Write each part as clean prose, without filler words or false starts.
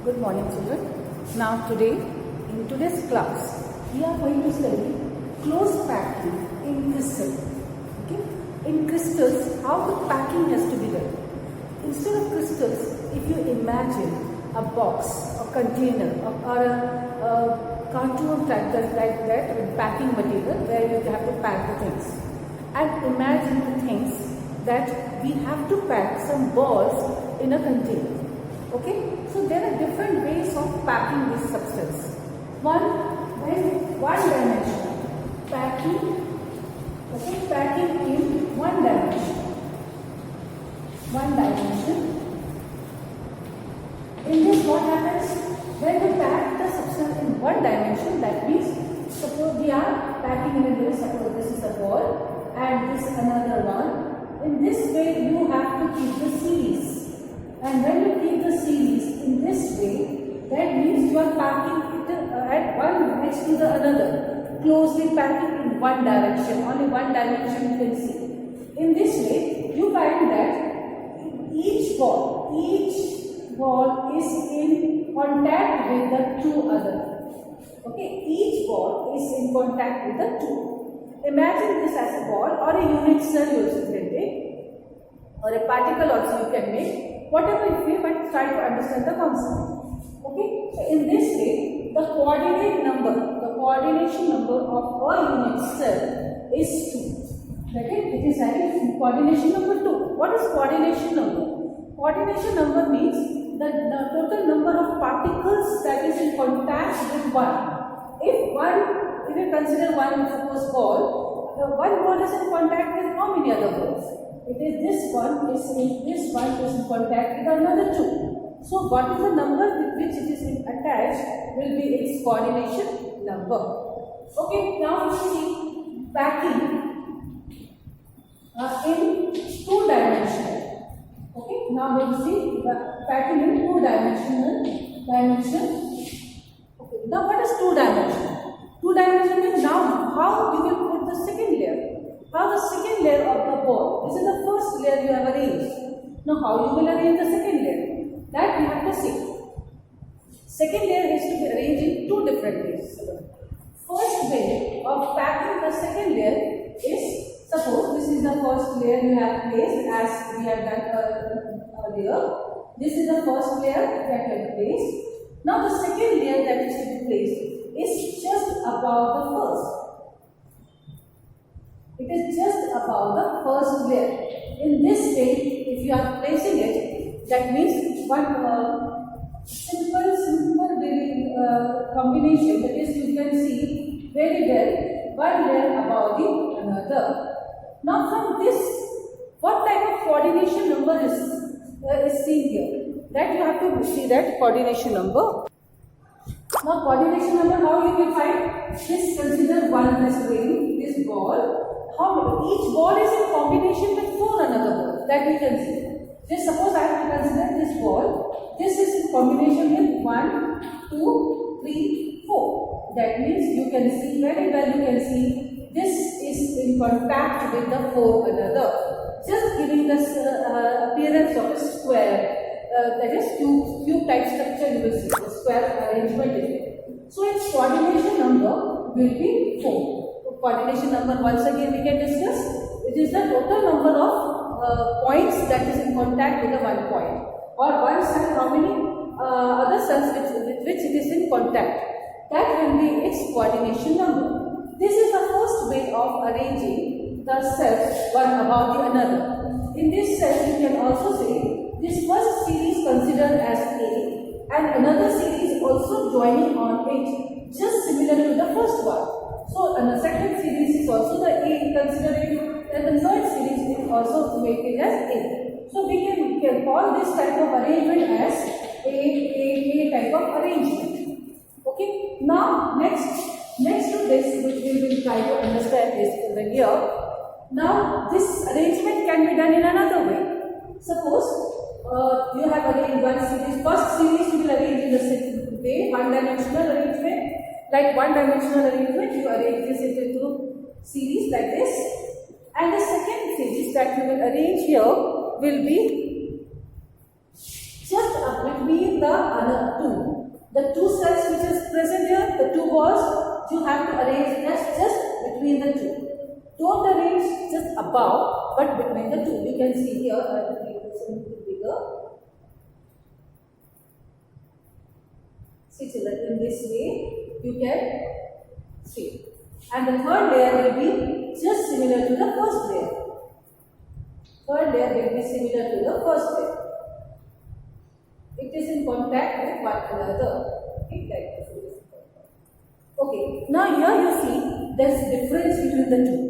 Good morning, children. Now in today's class, we are going to study close packing in crystal. Okay? In crystals, how the packing has to be done. Instead of crystals, if you imagine a box, a container, or a cartoon like that with packing material where you have to pack the things. And imagine the things that we have to pack some balls in a container. Okay, so there are different ways of packing this substance. One dimension packing. Okay, packing in one dimension. One dimension. In this, what happens when we pack the substance in one dimension? That means, suppose we are packing in this. Suppose this is a ball and this another one. In this way, you have to keep the series. And when you keep the series in this way, that means you are packing it at one next to the another, closely packing in one direction, only one dimension you can see. In this way, you find that each ball is in contact with the two other. Okay, each ball is in contact with the two. Imagine this as a ball or a unit cell you also can take, or a particle also you can make. Whatever you feel, but try to understand the concept. Okay, so in this way, the coordination number of a unit cell is 2. Okay, it is having coordination number 2. What is coordination number? Coordination number means the total number of particles that is in contact with one. If you consider one, suppose ball, one ball is in contact with how many other balls? It is this one is in contact with another two. So what is the number with which it is attached will be its coordination number. Okay, now we see packing in 2 dimension. Okay, now we will see the packing in 2 dimension. Okay, now what is 2 dimension? 2 dimension means now how you will put the second layer. How the second layer of the ball, this is the first layer you have arranged. Now how you will arrange the second layer? That you have to see. Second layer has to be arranged in 2 different ways. First way of packing the second layer is, suppose this is the first layer you have placed as we have done earlier. This is the first layer that you have placed. Now the second layer that is to be placed is just above the first. It is just above the first layer. In this way, if you are placing it, that means one simple combination, that is you can see very well one layer above the another. Now from this, what type of coordination number is seen here? That you have to see that coordination number. Now coordination number, how you will find? This consider 1 plus ring, this ball. Each ball is in combination with 4 another ball, that we can see. Just suppose I have to consider this ball. This is in combination with 1, 2, 3, 4. That means you can see very well, you can see this is in contact with the 4 another. Just giving the appearance of a square, that is cube type structure you will see. The square arrangement is there. So its coordination number will be 4. Coordination number, once again we can discuss. It is the total number of points that is in contact with the one point, or one cell, how many other cells with which it is in contact. That will be its coordination number. This is the first way of arranging the cells one above the another. In this cell you can also say this first series considered as A and another series also joining on it, just similar to the first one. So, and the second series is also the A considering, and the third series is also make it as A. So, we can call this type of arrangement as A type of arrangement. Okay. Now, next to this, which we will try to understand is over here. Now, this arrangement can be done in another way. Suppose you have arranged one series. First series you will arrange in the same way, one-dimensional arrangement. Like one-dimensional arrangement, you arrange this into series like this, and the second series that you will arrange here will be just between the other two. The two cells which is present here, the two balls, you have to arrange just between the two. Don't arrange just above, but between the two. You can see here, I will make this a little bigger. See, so that in this way you can see. And the third layer will be just similar to the first layer. Third layer will be similar to the first layer. It is in contact with one another. Okay, now here you see there is difference between the two.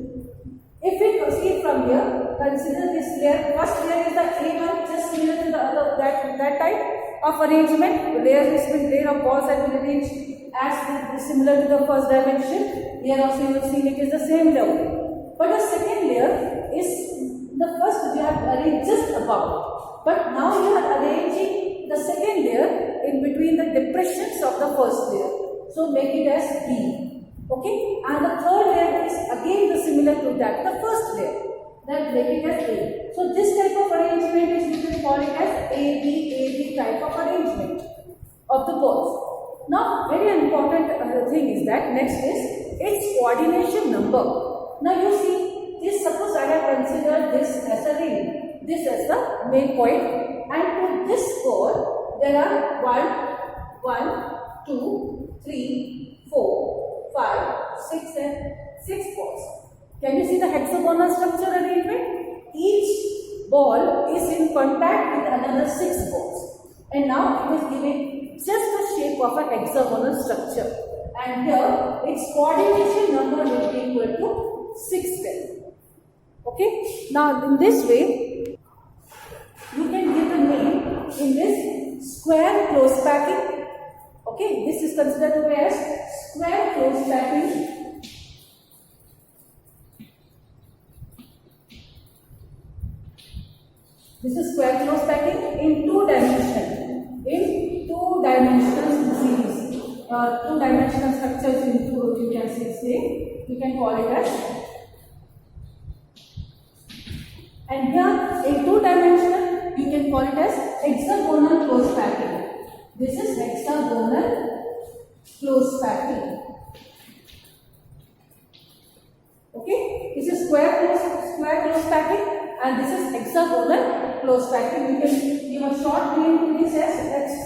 If we proceed from here, consider this layer. First layer is the A1, just similar to the other that type of arrangement. Layer of balls have been arranged as similar to the first dimension. Here also you will see it is the same level. But the second layer is the first you have arranged just above. But now you are arranging the second layer in between the depressions of the first layer. So make it as B. Okay, and the third layer is again similar to that, the first layer. That make it as A. So this type of arrangement is we can call it as AB type of arrangement of the balls. Now, very important thing is that next is its coordination number. Now you see, this suppose I have considered this as a ring, this as the main point, and to this ball there are 1, 2, 3, 4, 5, 6 and 6 balls. Can you see the hexagonal structure arrangement? Each ball is in contact with another 6 balls. And now it is giving just the shape of a hexagonal structure. And here its coordination number will be equal to 610. Okay? Now in this way, you can give a name in this square close packing. Okay, this is considered to be as square close packing. This is square close packing in 2 dimension. In 2-dimensional series, 2-dimensional structures into you can say you can call it as. And here in 2-dimensional you can call it as hexagonal close packing. This is hexagonal close packing. Okay, this is square close packing. And this is hexagonal close packing. You can give a short name to this as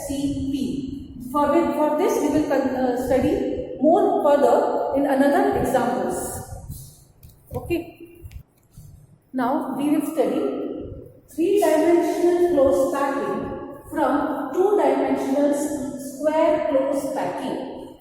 HCP. For this we will study more further in another examples. Okay. Now we will study 3-dimensional close packing from 2-dimensional square close packing.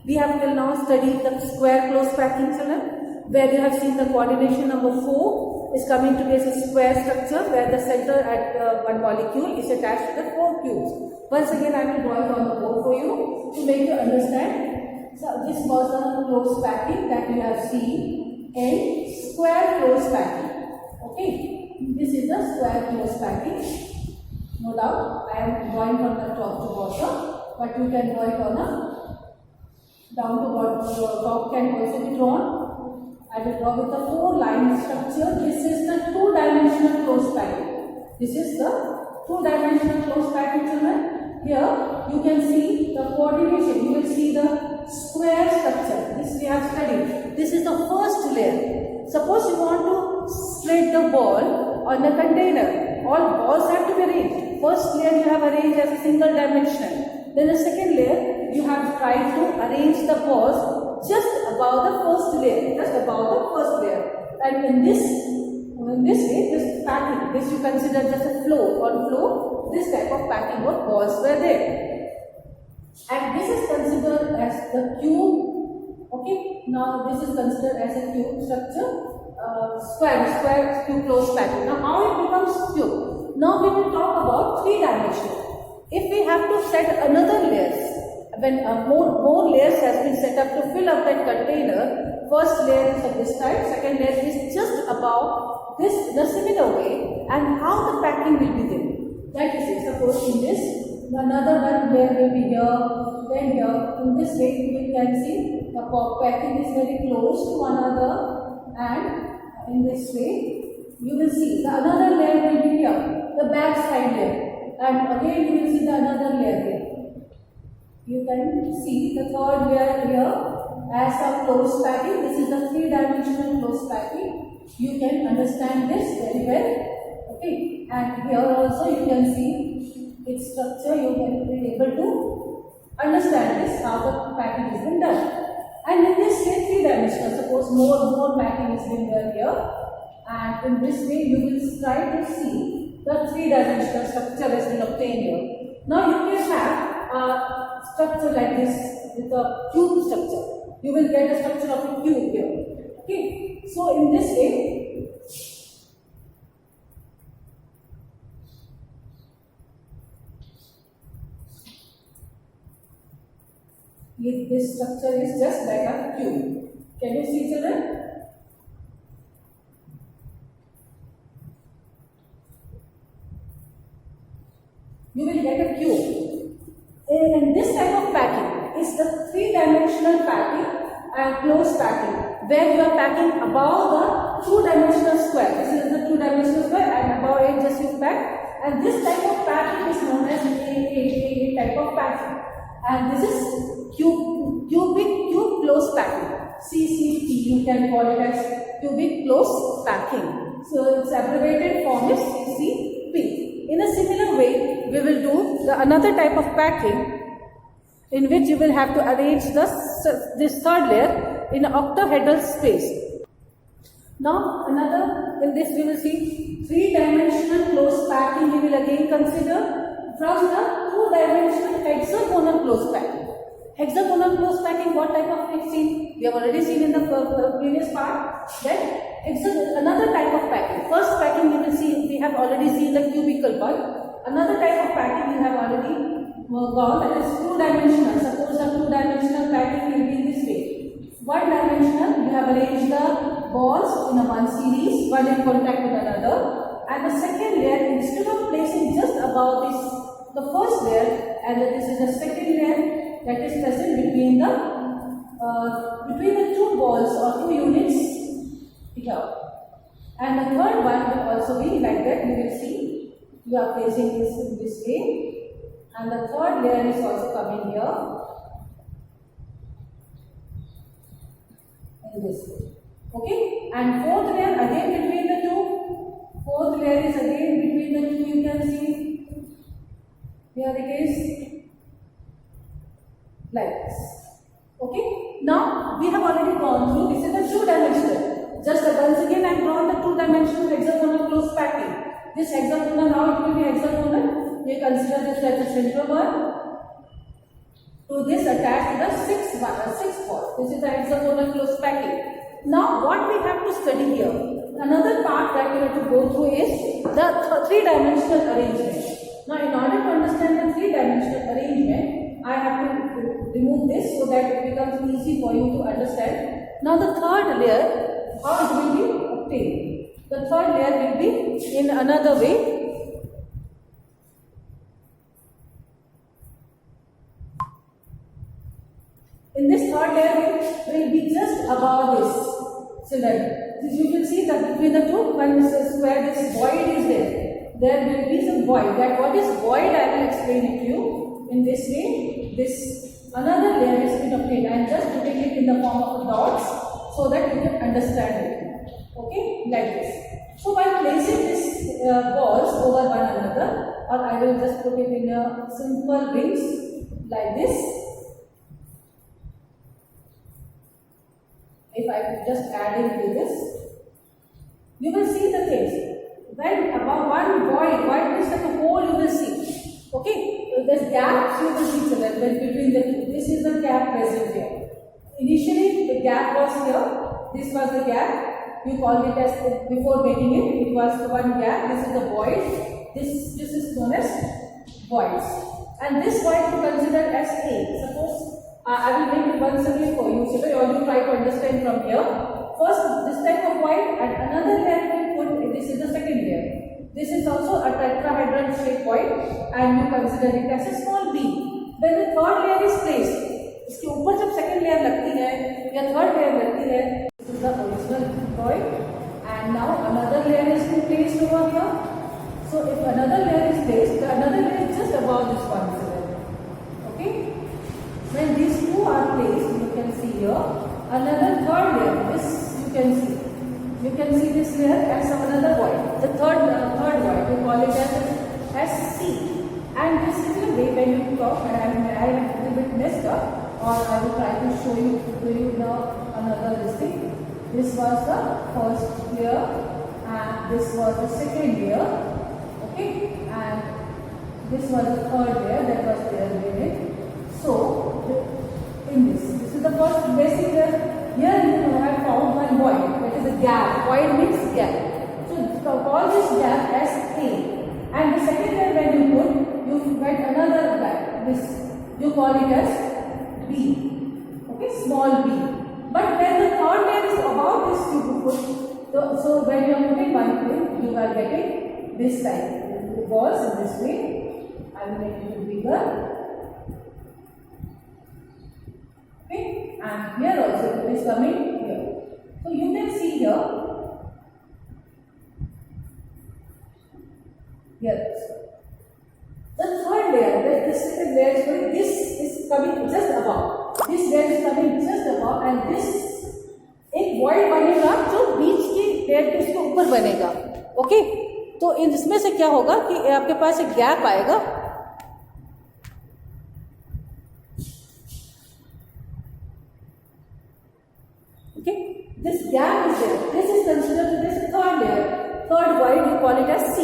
We have till now studied the square close packing, where you have seen the coordination number 4. Is coming to be as a square structure where the center at one molecule is attached to the 4 cubes. Once again I will draw it on the board for you to make you understand. So this was a close packing that you have seen in square close packing. Okay, this is the square close packing. No doubt I am drawing from the top to bottom, but you can draw it on a down to bottom. Top can also be drawn. I will draw with the 4-line structure. This is the 2-dimensional close packing. This is the 2-dimensional close packing, children. Here you can see the coordination. You will see the square structure. This we have studied. This is the first layer. Suppose you want to spread the ball on a container. All balls have to be arranged. First layer you have arranged as a single dimension. Then the second layer you have tried to arrange the balls just above the first layer, and in this way, this packing, this you consider just a floor, this type of packing of balls were there, and this is considered as the cube. Okay, now this is considered as a cube structure, square cube close packing. Now how it becomes cube? Now we will talk about 3-dimensional. If we have to set another layers. When more layers has been set up to fill up that container, first layer is of this type, second layer is just above this in a similar way, and how the packing will be there. That is it. Suppose in this, another one layer will be here, then here. In this way, we can see the packing is very close to one another, and in this way, you will see the another layer will be here, the back side layer, and again you will see the another layer here. You can see the third layer here as a closed packing. This is the three-dimensional closed packing. You can understand this very well. Okay, and here also you can see its structure. You can be able to understand this how the packing is been done. And in this way, three-dimensional. Suppose more packing is been done here, and in this way you will try to see the three-dimensional structure has been obtained here. Now you can have a structure like this with a cube structure. You will get a structure of a cube here. Okay, so in this way, this structure is just like a cube. Can you see, children? You will get a cube. And this type of packing is the three-dimensional packing and closed packing, where you are packing above the two-dimensional square. This is the two-dimensional square, and above it just you pack. And this type of packing is known as a type of packing. And this is cubic cube closed packing. CCP, you can call it as cubic closed packing. So its abbreviated form is CCP. In a similar way, we will do another type of packing in which you will have to arrange this third layer in an octahedral space. Now in this we will see three-dimensional closed packing. We will again consider from the two-dimensional hexagonal closed packing. Hexagonal closed packing, what type of we have seen? We have already seen in the previous part that another type of packing. First packing you will see, we have already seen the cubical one. Another type of packing you have already gone, that is two-dimensional. Suppose the two-dimensional packing will be in this way. One-dimensional, you have arranged the balls in a one series, one in contact with another. And the second layer, instead of placing just above this, the first layer, and this is the second layer that is present between the two balls or two units here. And the third one will also be like that. You will see you are placing this in this way, and the third layer is also coming here in this way. Okay, and fourth layer again between the two. Fourth layer is again between the two. You can see here it is like this. Okay, now we have already gone through. This is the two-dimensional. Just once again I have drawn the two-dimensional hexagonal closed packing. This hexagonal, now it will be hexagonal. We consider this as the central one. To this attached to the sixth ball. This is the hexagonal closed packing. Now what we have to study here, another part that we have to go through is the three-dimensional arrangement. Now in order to understand the three-dimensional arrangement, I have to remove this so that it becomes easy for you to understand. Now the third layer, how it will be obtained? The third layer will be in another way. In this third layer will be just above this cylinder. You will see that between the two, one square, this void is there. There will be some void. That what is void, I will explain it to you. In this way, this another layer is been obtained. I am just putting it in the form of dots so that you can understand it. Okay, like this. So by placing these balls over one another, or I will just put it in a simple rings like this. If I just add into this, you will see the things. When about one void is like a hole, you will see. Okay, there's gaps you will see between the two. This is the gap present here. Initially, the gap was here. This was the gap. You called it as before making it. It was the one gap. This is the void. This is known as voids. And this void you consider as A. Suppose I will make it once again for you. So you try to understand from here. First, this type of void, and another layer we put. This is the second layer. This is also a tetrahedral shaped void, and you consider it as a small b. When the third layer is placed, इसके ऊपर जब second layer लगती है या third layer लगती है, this is the original void, and now another layer is being placed over here. So if another layer is placed, the another layer is just above this one cylinder. Okay. When these two are placed, you can see here another third layer. This you can see. You can see this layer as another void. The third void, we call it as C. And this is the way when you talk, and I am a little bit messed up, or I will try to show you to you now another listing. This was the first layer, and this was the second layer. Okay, and this was the third layer that was there in it. So, in this is the first basic layer. Here you have found one void, that is a gap. Void means gap. So, call this gap as A. And the second layer when you put, you get another gap. This you call it as B. Okay, small b. But when the third layer is above this, you put. So when you are putting one thing, you are getting this type. It was in this way. I will make it bigger. Okay, and here also it is coming here. So you can see here. Here. The third layer, this second layer is going, this is coming just above. This layer is coming just above, and this एक void बनेगा जो बीच की layer के उसके ऊपर बनेगा. Okay, तो इसमें से क्या होगा कि आपके पास एक गैप आएगा. Okay, this gap is there. This is considered this third layer. Third void, you call it as C.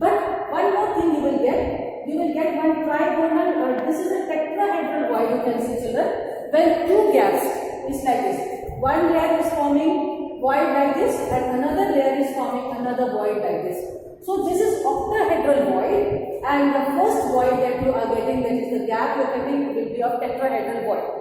But one more thing you will get. You will get one trigonal, or this is a tetrahedral void, you can see children, when two gaps is like this. One layer is forming void like this, and another layer is forming another void like this. So this is octahedral void, and the first void that you are getting, that is the gap you are getting, will be of tetrahedral void.